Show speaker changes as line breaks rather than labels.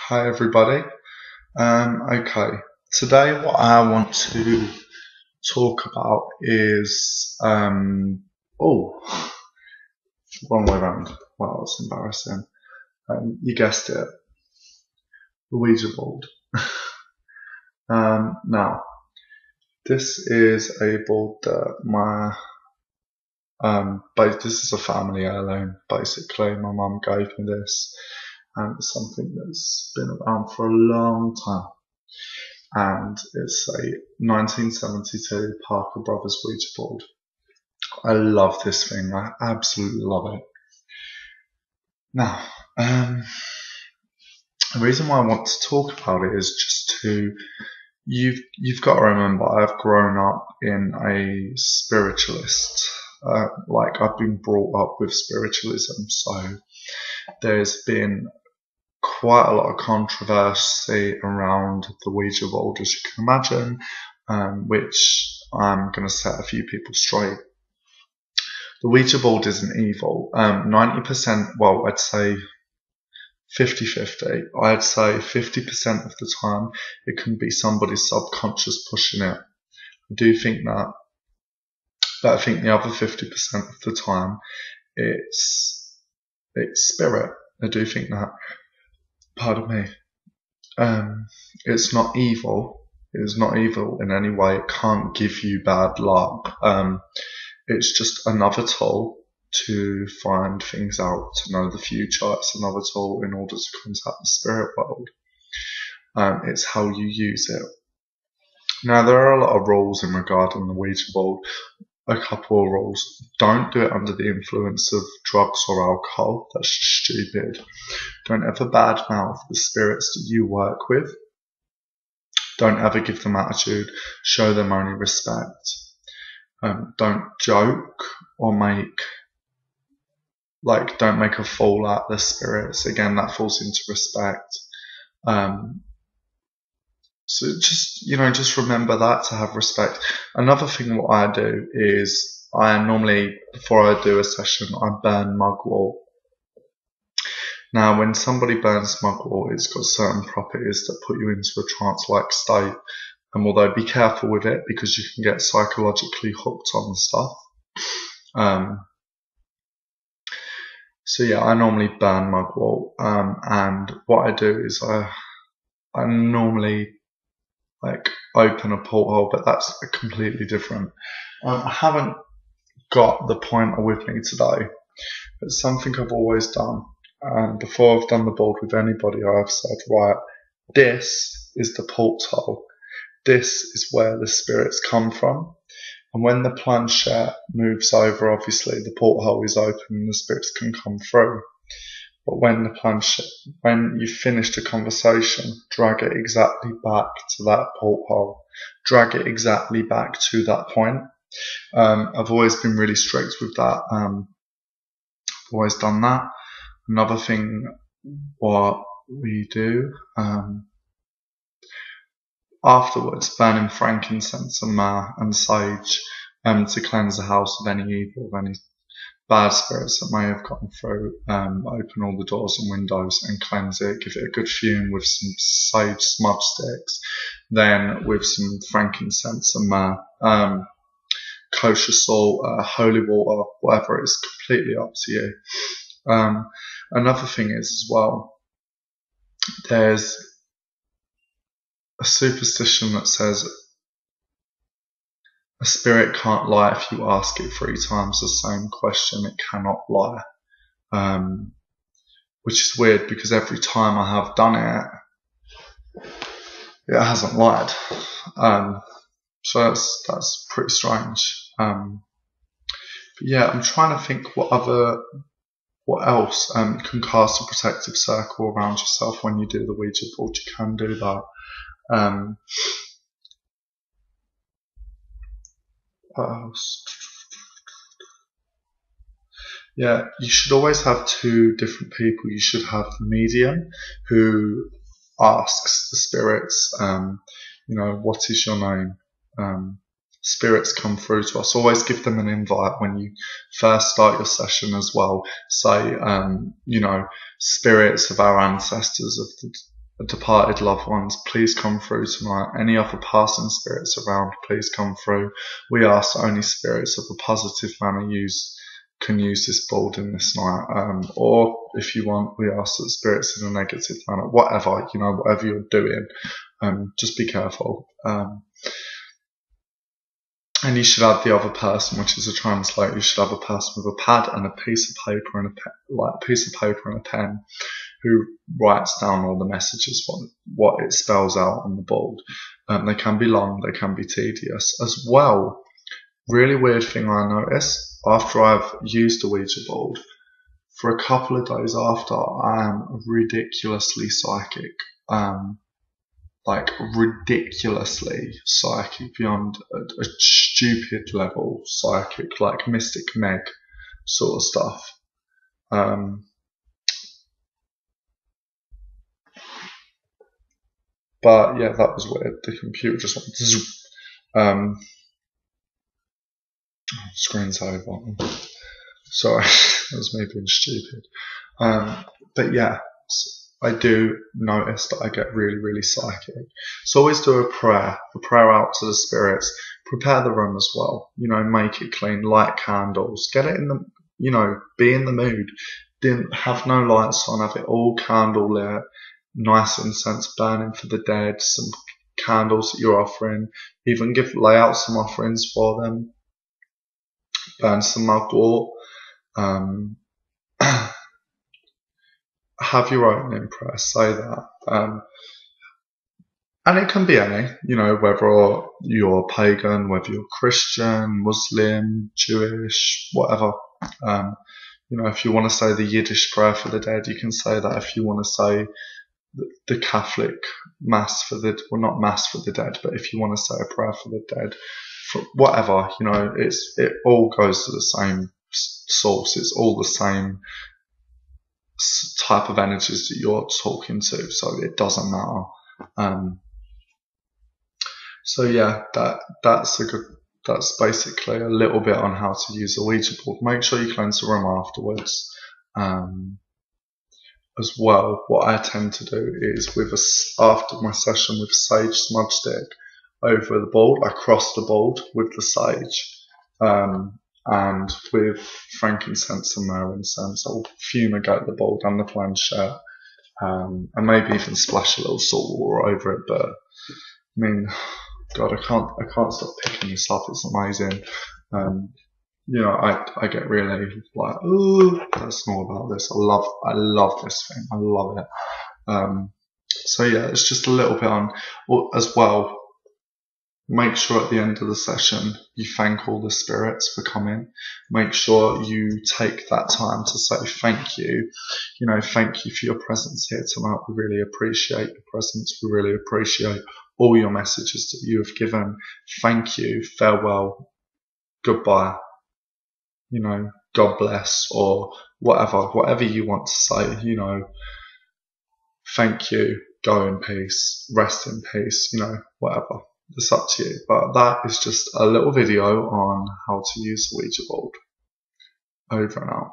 Hi everybody. Okay, today what I want to talk about is oh, wrong way around. Wow, that's embarrassing. You guessed it, the Ouija board. Now this is a board that this is a family heirloom. Basically, my mum gave me this, and it's something that's been around for a long time. And it's a 1972 Parker Brothers Ouija board. I love this thing. I absolutely love it. Now, the reason why I want to talk about it is just you've got to remember, I've grown up in a spiritualist. I've been brought up with spiritualism, so there's been quite a lot of controversy around the Ouija board, as you can imagine, which I'm going to set a few people straight. The Ouija board isn't evil. 90%, well, I'd say 50-50. I'd say 50% of the time it can be somebody's subconscious pushing it. I do think that. But I think the other 50% of the time it's spirit. I do think that. Pardon me. It's not evil. It is not evil in any way. It can't give you bad luck. It's just another tool to find things out, to know the future. It's another tool in order to contact the spirit world. It's how you use it. Now, there are a lot of rules in regarding the Ouija board. A couple of rules. Don't do it under the influence of drugs or alcohol. That's stupid. Don't ever badmouth the spirits that you work with. Don't ever give them attitude. Show them only respect. Don't joke or don't make a fool out of the spirits. Again, that falls into respect. So just remember that, to have respect. Another thing what I do is I normally, before I do a session, I burn mugwort. Now, when somebody burns mugwort, it's got certain properties that put you into a trance-like state. And although be careful with it, because you can get psychologically hooked on stuff. So yeah, I normally burn mugwort. And what I do is I normally open a porthole, but that's completely different. I haven't got the pointer with me today. It's something I've always done. And before I've done the board with anybody, I've said, right, this is the porthole. This is where the spirits come from. And when the planchette moves over, obviously the porthole is open and the spirits can come through. But when you've finished a conversation, drag it exactly back to that porthole. Drag it exactly back to that point. I've always been really strict with that. I've always done that. Another thing what we do, afterwards, burning frankincense and myrrh and sage to cleanse the house of any evil, of any bad spirits that may have gotten through. Open all the doors and windows and cleanse it. Give it a good fume with some sage smudge sticks. Then with some frankincense and myrrh, kosher salt, holy water, whatever it is, completely up to you. Another thing is as well, there's a superstition that says a spirit can't lie. If you ask it 3 times the same question, it cannot lie. Which is weird, because every time I have done it, it hasn't lied. So that's pretty strange. But yeah, I'm trying to think what else can cast a protective circle around yourself when you do the Ouija board. You can do that. What else? Yeah, you should always have 2 different people. You should have the medium who asks the spirits, what is your name? Spirits come through to us. Always give them an invite when you first start your session as well. Say, spirits of our ancestors, of departed loved ones, please come through tonight. Any other passing spirits around, please come through. We ask that only spirits of a positive manner can use this board in this night. Or if you want, we ask that spirits in a negative manner, whatever, whatever you're doing, just be careful. And you should have the other person, which is a translator. You should have a person with a pad and a piece of paper and a pen, who writes down all the messages, what it spells out on the board. They can be long, they can be tedious as well. Really weird thing I noticed after I've used the Ouija board, for a couple of days after, I am ridiculously psychic. Like ridiculously psychic, beyond a stupid level psychic, like Mystic Meg sort of stuff. But yeah, that was weird. The computer just went screensaver. Sorry, that was me being stupid. But yeah, I do notice that I get really, really psychic. So always do a prayer out to the spirits. Prepare the room as well. Make it clean, light candles, get it in the, be in the mood. Didn't have no lights on, have it all candle lit, nice incense burning for the dead, some candles that you're offering, even lay out some offerings for them, burn some mugwort, have your own impress, say that. And it can be any, whether you're pagan, whether you're Christian, Muslim, Jewish, whatever. If you want to say the Yiddish prayer for the dead, you can say that. If you want to say the Catholic mass not mass for the dead, but if you want to say a prayer for the dead, for whatever, it all goes to the same source. It's all the same type of energies that you're talking to, so it doesn't matter. So yeah, that's basically a little bit on how to use a Ouija board. Make sure you cleanse the room afterwards. As well, what I tend to do is after my session with sage smudge stick over the board, I cross the board with the sage, and with frankincense and myrrh incense, I'll fumigate the board and the planchette, and maybe even splash a little salt water over it. But I mean, God, I can't stop picking this up. It's amazing. I get really like, ooh, let's know about this. I love this thing. I love it. So yeah, it's just a little bit on as well. Make sure at the end of the session you thank all the spirits for coming. Make sure you take that time to say thank you. Thank you for your presence here tonight. We really appreciate your presence. We really appreciate all your messages that you have given. Thank you. Farewell. Goodbye. God bless, or whatever you want to say. Thank you. Go in peace. Rest in peace. Whatever. It's up to you. But that is just a little video on how to use the Ouija board. Over and out.